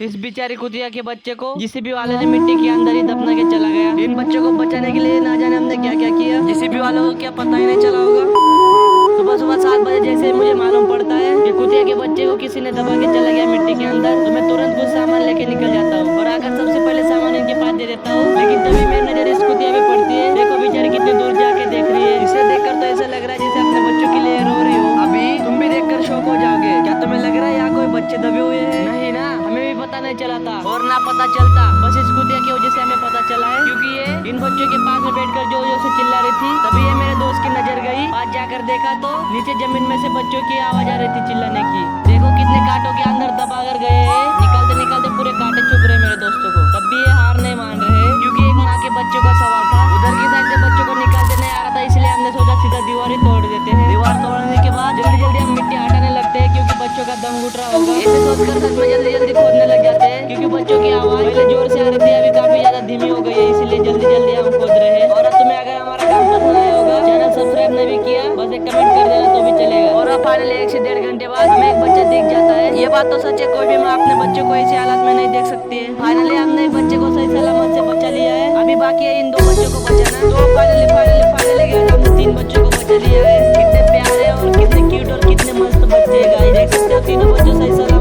इस बेचारी कुतिया के बच्चे को जेसीबी वाले ने मिट्टी के अंदर ही दफना के चला गया। इन बच्चों को बचाने के लिए ना जाने हमने क्या क्या किया, जेसीबी वालों को क्या पता ही नहीं चला होगा। सुबह सुबह 7 बजे जैसे मुझे मालूम पड़ता है कि कुतिया के बच्चे को किसी ने दबा के चला गया मिट्टी के अंदर, तो मैं तुरंत कुछ सामान लेके निकल जाता हूँ और आकर सबसे पहले सामान इनके पास दे देता हूँ। लेकिन तभी मेरी नजर इस कुतिया पे पड़ती है। देखो बेचारी कितनी दूर जाके देख रही है। इसे देखकर तो ऐसा लग रहा है जैसे अपने बच्चों के लिए रो रही हो। अभी तुम भी देखकर शौक हो जाओगे। क्या तुम्हें लग रहा है यहाँ कोई बच्चे दबे हुए हैं? नहीं ना, हमें भी पता नहीं चला था और ना पता चलता, बस इस कुतिया की वजह से हमें पता चला है, क्योंकि ये इन बच्चों के पास में बैठकर जो से चिल्ला रही थी। तभी ये मेरे दोस्त की नजर गई, पास जाकर देखा तो नीचे जमीन में से बच्चों की आवाज आ रही थी चिल्लाने की। देखो कितने कांटों के अंदर दबा कर गए हैं। निकालते निकालते पूरे कांटे चुभ रहे मेरे दोस्तों को। तब भी ये हार नहीं मान रहे, क्योंकि एक माँ के बच्चों का सवाल था। उधर की साइड से बच्चों को निकालते नहीं आ रहा था, इसलिए हमने सोचा सीधा दीवार ही तोड़ देते हैं। दीवार तोड़ने के बाद जल्दी जल्दी हम मिट्टी हटाने लगते हैं, क्योंकि बच्चों का दम घुट रहा होगा। ऐसे सोचकर सच में जल्दी जल्दी खोदने लग जाते हैं, क्योंकि बच्चों की आवाज पहले जोर से आ रही थी, अभी काफी ज्यादा धीमी हो गई है, इसीलिए जल्दी जल्दी हम खोद रहे हैं। और अब तुम्हें अगर हमारा काम पसंद आया होगा, चैनल सब्सक्राइब नहीं भी किया, बस एक कमेंट कर देना तो भी चलेगा। और अब फाइनली 1 से 1.5 घंटे बाद हमें एक बच्चा दिख जाता है। ये बात तो सच है, कोई भी माँ अपने बच्चों को ऐसी हालत में नहीं देख सकती है। फाइनली हमने एक बच्चे को सही सलामत से बचा लिया है। अभी बाकी है इन 2 बच्चों को बचाना। तो फाइनली हमने 3 बच्चों को बचा लिया है। कितने प्यारे और कितने क्यूट और कितने मस्त बच्चे हैं गाइस, देख सकते हो तीनों बच्चों सही सलामत